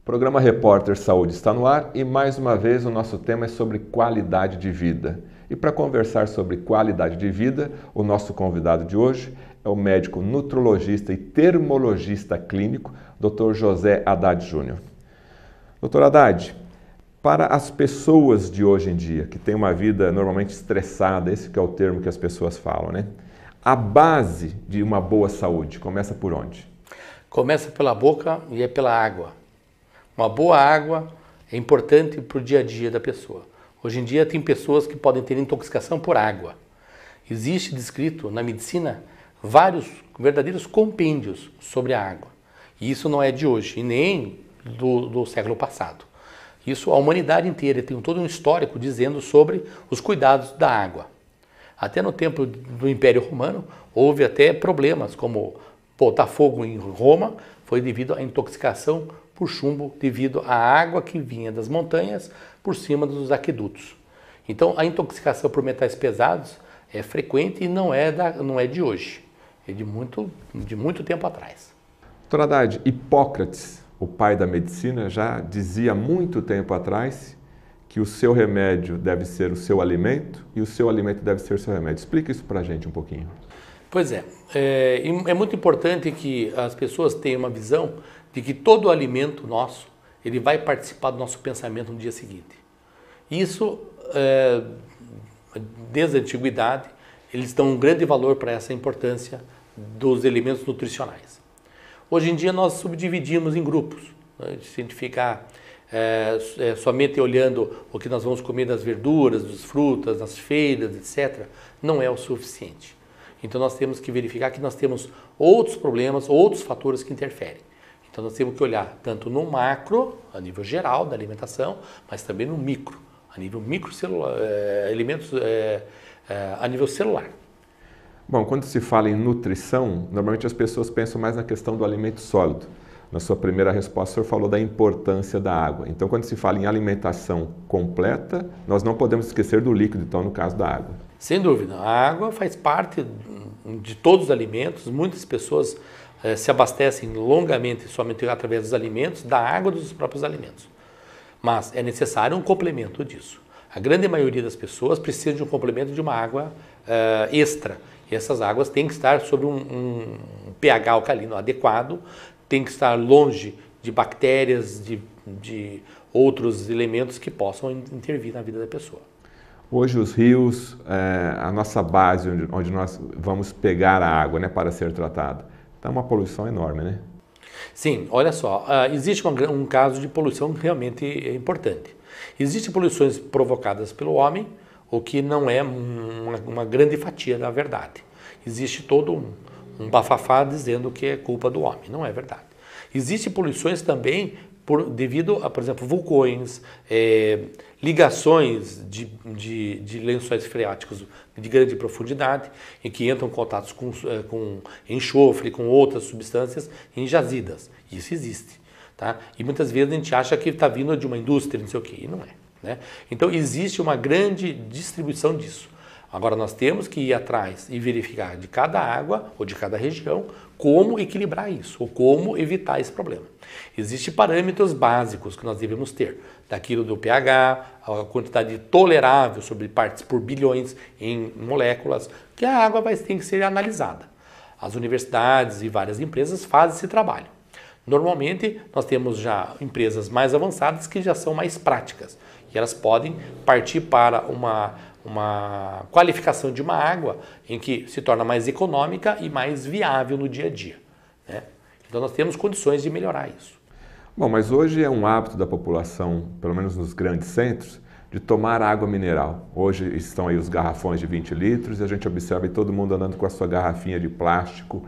O programa Repórter Saúde está no ar e mais uma vez o nosso tema é sobre qualidade de vida. E para conversar sobre qualidade de vida, o nosso convidado de hoje é o médico nutrologista e termologista clínico, Dr. José Haddad Júnior. Dr. Haddad, para as pessoas de hoje em dia, que têm uma vida normalmente estressada, esse que é o termo que as pessoas falam, né? A base de uma boa saúde começa por onde? Começa pela boca e é pela água. Uma boa água é importante para o dia a dia da pessoa. Hoje em dia tem pessoas que podem ter intoxicação por água. Existe descrito na medicina vários verdadeiros compêndios sobre a água. E isso não é de hoje e nem do século passado. Isso a humanidade inteira tem todo um histórico dizendo sobre os cuidados da água. Até no tempo do Império Romano houve até problemas como botar fogo em Roma foi devido à intoxicação por chumbo devido à água que vinha das montanhas por cima dos aquedutos. Então a intoxicação por metais pesados é frequente e não é de hoje, é de muito tempo atrás. Dr. Haddad, Hipócrates, o pai da medicina, já dizia há muito tempo atrás que o seu remédio deve ser o seu alimento e o seu alimento deve ser o seu remédio. Explica isso para a gente um pouquinho. Pois é muito importante que as pessoas tenham uma visão de que todo alimento nosso, ele vai participar do nosso pensamento no dia seguinte. Isso, desde a antiguidade, eles dão um grande valor para essa importância dos elementos nutricionais. Hoje em dia nós subdividimos em grupos, né? Se a gente ficar somente olhando o que nós vamos comer das verduras, das frutas, das feiras, etc., não é o suficiente. Então nós temos que verificar que nós temos outros problemas, outros fatores que interferem. Então nós temos que olhar tanto no macro, a nível geral da alimentação, mas também no micro, a nível microcelular, elementos a nível celular. Bom, quando se fala em nutrição, normalmente as pessoas pensam mais na questão do alimento sólido. Na sua primeira resposta, o senhor falou da importância da água. Então, quando se fala em alimentação completa, nós não podemos esquecer do líquido, então, no caso da água. Sem dúvida, a água faz parte de todos os alimentos. Muitas pessoas se abastecem longamente somente através dos alimentos, da água dos próprios alimentos. Mas é necessário um complemento disso. A grande maioria das pessoas precisa de um complemento de uma água extra. E essas águas têm que estar sob um pH alcalino adequado, tem que estar longe de bactérias, de outros elementos que possam intervir na vida da pessoa. Hoje os rios, a nossa base onde nós vamos pegar a água, né, para ser tratada, está uma poluição enorme, né? Sim, olha só, existe um caso de poluição realmente importante. Existem poluições provocadas pelo homem, o que não é uma grande fatia da verdade. Existe todo um bafafá dizendo que é culpa do homem, não é verdade. Existem poluições também devido a, por exemplo, vulcões, ligações de lençóis freáticos de grande profundidade, em que entram contatos com enxofre, com outras substâncias em jazidas. Isso existe. Tá? E muitas vezes a gente acha que está vindo de uma indústria, não sei o quê, e não é. Né? Então existe uma grande distribuição disso. Agora nós temos que ir atrás e verificar de cada água ou de cada região como equilibrar isso, ou como evitar esse problema. Existem parâmetros básicos que nós devemos ter, daquilo do pH, a quantidade tolerável sobre partes por bilhões em moléculas, que a água tem que ser analisada. As universidades e várias empresas fazem esse trabalho. Normalmente nós temos já empresas mais avançadas que já são mais práticas e elas podem partir para uma qualificação de uma água em que se torna mais econômica e mais viável no dia a dia. Né? Então nós temos condições de melhorar isso. Bom, mas hoje é um hábito da população, pelo menos nos grandes centros, de tomar água mineral. Hoje estão aí os garrafões de 20 litros e a gente observa todo mundo andando com a sua garrafinha de plástico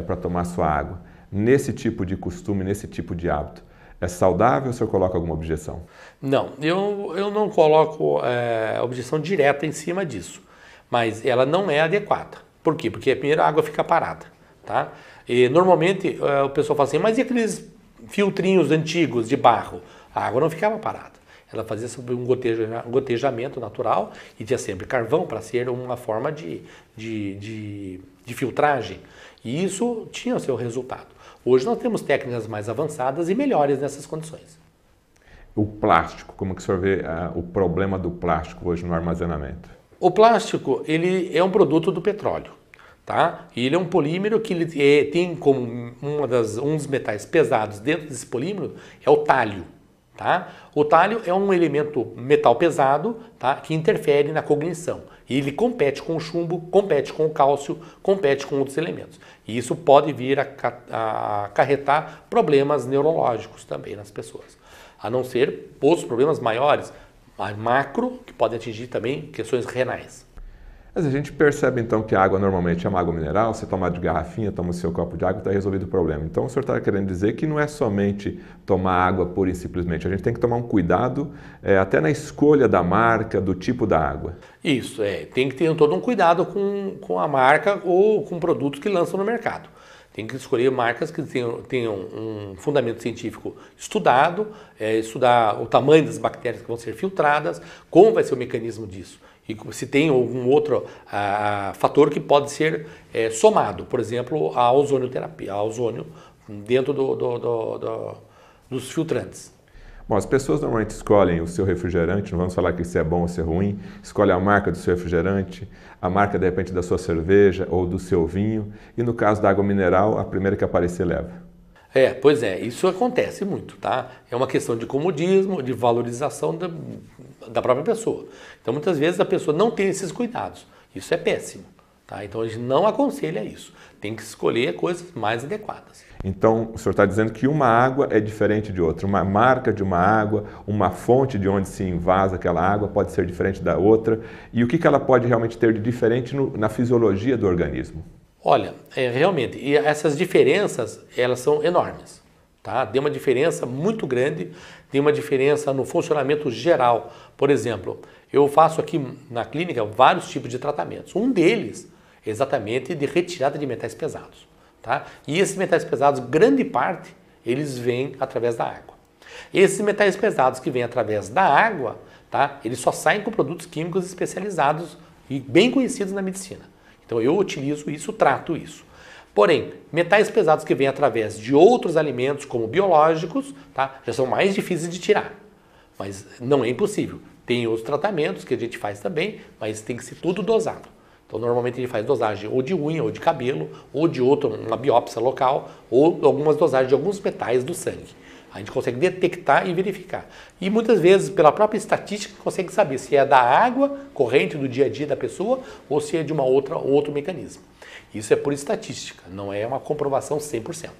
para tomar sua água. Nesse tipo de costume, nesse tipo de hábito, é saudável ou o senhor coloca alguma objeção? Não, eu não coloco objeção direta em cima disso, mas ela não é adequada. Por quê? Porque primeiro a água fica parada. Tá? E normalmente o pessoal fala assim, mas e aqueles filtrinhos antigos de barro? A água não ficava parada. ela fazia sobre um gotejamento natural e tinha sempre carvão para ser uma forma de filtragem. E isso tinha o seu resultado. Hoje nós temos técnicas mais avançadas e melhores nessas condições. O plástico, como que o senhor vê o problema do plástico hoje no armazenamento? O plástico, ele é um produto do petróleo, tá? E ele é um polímero que ele tem como um dos metais pesados dentro desse polímero é o tálio, tá? O tálio é um elemento metal pesado, tá? Que interfere na cognição. E ele compete com o chumbo, compete com o cálcio, compete com outros elementos. E isso pode vir a acarretar problemas neurológicos também nas pessoas. A não ser outros problemas maiores, macro, que podem atingir também questões renais. Mas a gente percebe então que a água normalmente é uma água mineral, você toma de garrafinha, toma o seu copo de água e está resolvido o problema. Então o senhor está querendo dizer que não é somente tomar água pura e simplesmente, a gente tem que tomar um cuidado até na escolha da marca, do tipo da água. Isso, tem que ter todo um cuidado com a marca ou com produtos que lançam no mercado. Tem que escolher marcas que tenham um fundamento científico estudado, estudar o tamanho das bactérias que vão ser filtradas, como vai ser o mecanismo disso. E se tem algum outro fator que pode ser somado, por exemplo, a ozonioterapia, a ozônio dentro dos filtrantes. Bom, as pessoas normalmente escolhem o seu refrigerante, não vamos falar que isso é bom ou se é ruim, escolhe a marca do seu refrigerante, a marca de repente da sua cerveja ou do seu vinho, e no caso da água mineral, a primeira que aparecer leva. Pois é, isso acontece muito, tá? É uma questão de comodismo, de valorização da própria pessoa. Então muitas vezes a pessoa não tem esses cuidados, isso é péssimo, tá? Então a gente não aconselha isso, tem que escolher coisas mais adequadas. Então, o senhor está dizendo que uma água é diferente de outra. Uma marca de uma água, uma fonte de onde se invasa aquela água pode ser diferente da outra. E o que ela pode realmente ter de diferente na fisiologia do organismo? Olha, realmente, e essas diferenças, elas são enormes. Tá? Tem uma diferença muito grande, tem uma diferença no funcionamento geral. Por exemplo, eu faço aqui na clínica vários tipos de tratamentos. Um deles é exatamente de retirada de metais pesados. Tá? E esses metais pesados, grande parte, eles vêm através da água. Esses metais pesados que vêm através da água, tá? Eles só saem com produtos químicos especializados e bem conhecidos na medicina. Então eu utilizo isso, trato isso. Porém, metais pesados que vêm através de outros alimentos, como biológicos, tá? Já são mais difíceis de tirar. Mas não é impossível. Tem outros tratamentos que a gente faz também, mas tem que ser tudo dosado. Então, normalmente a gente faz dosagem ou de unha, ou de cabelo, ou de uma biópsia local, ou algumas dosagens de alguns metais do sangue. A gente consegue detectar e verificar. E muitas vezes, pela própria estatística, consegue saber se é da água corrente do dia a dia da pessoa ou se é de outro mecanismo. Isso é por estatística, não é uma comprovação 100%.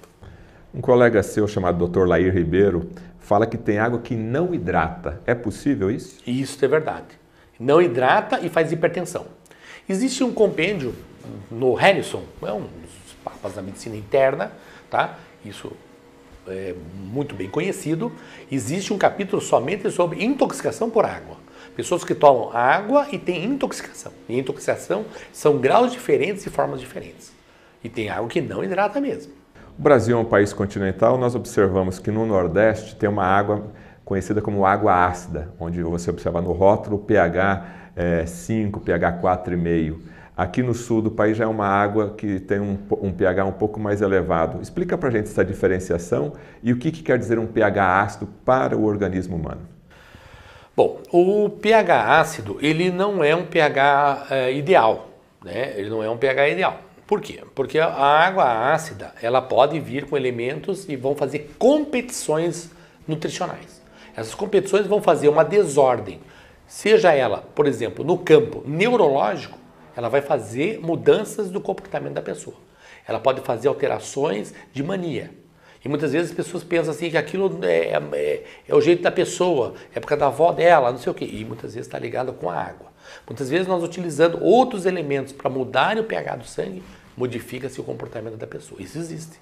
Um colega seu chamado Dr. Lair Ribeiro fala que tem água que não hidrata. É possível isso? Isso é verdade. Não hidrata e faz hipertensão. Existe um compêndio no Harrison, é um dos papas da medicina interna, tá? Isso é muito bem conhecido. Existe um capítulo somente sobre intoxicação por água. Pessoas que tomam água e têm intoxicação. E intoxicação são graus diferentes e formas diferentes. E tem água que não hidrata mesmo. O Brasil é um país continental, nós observamos que no Nordeste tem uma água conhecida como água ácida, onde você observa no rótulo pH 5, pH 4,5. Aqui no sul do país já é uma água que tem um pH um pouco mais elevado. Explica para a gente essa diferenciação e o que quer dizer um pH ácido para o organismo humano. Bom, o pH ácido, ele não é um pH ideal, né? Ele não é um pH ideal. Por quê? Porque a água ácida, ela pode vir com elementos e vão fazer competições nutricionais. Essas competições vão fazer uma desordem. Seja ela, por exemplo, no campo neurológico, ela vai fazer mudanças do comportamento da pessoa. Ela pode fazer alterações de mania. E muitas vezes as pessoas pensam assim que aquilo é o jeito da pessoa, é por causa da avó dela, não sei o quê. E muitas vezes está ligado com a água. Muitas vezes nós utilizando outros elementos para mudar o pH do sangue, modifica-se o comportamento da pessoa. Isso existe.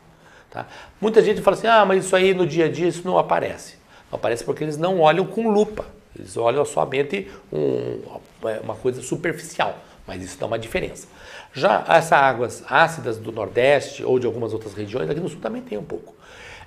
Tá? Muita gente fala assim, mas isso aí no dia a dia isso não aparece. Não aparece porque eles não olham com lupa. Eles olham somente uma coisa superficial, mas isso dá uma diferença. Já essas águas ácidas do Nordeste ou de algumas outras regiões, aqui no Sul também tem um pouco.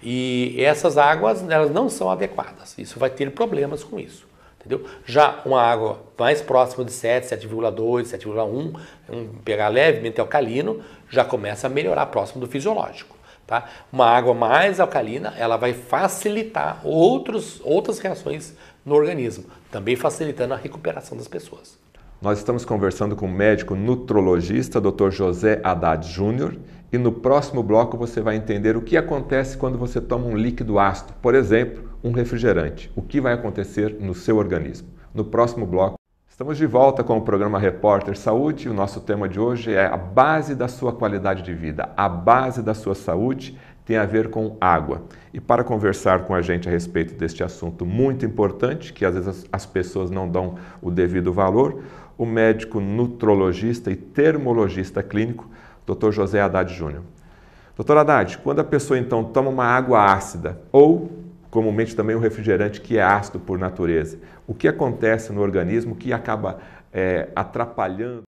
E essas águas, elas não são adequadas. Isso vai ter problemas com isso. Entendeu? Já uma água mais próxima de 7, 7,2, 7,1, um pH levemente alcalino, já começa a melhorar próximo do fisiológico. Tá? Uma água mais alcalina, ela vai facilitar outras reações no organismo, também facilitando a recuperação das pessoas. Nós estamos conversando com o médico nutrologista, Dr. José Haddad Júnior, e no próximo bloco você vai entender o que acontece quando você toma um líquido ácido, por exemplo, um refrigerante. O que vai acontecer no seu organismo? No próximo bloco. Estamos de volta com o programa Repórter Saúde e o nosso tema de hoje é a base da sua qualidade de vida. A base da sua saúde tem a ver com água. E para conversar com a gente a respeito deste assunto muito importante, que às vezes as pessoas não dão o devido valor, o médico nutrologista e termologista clínico, Dr. José Haddad Júnior. Dr. Haddad, quando a pessoa então toma uma água ácida ou comumente também um refrigerante que é ácido por natureza, o que acontece no organismo que acaba atrapalhando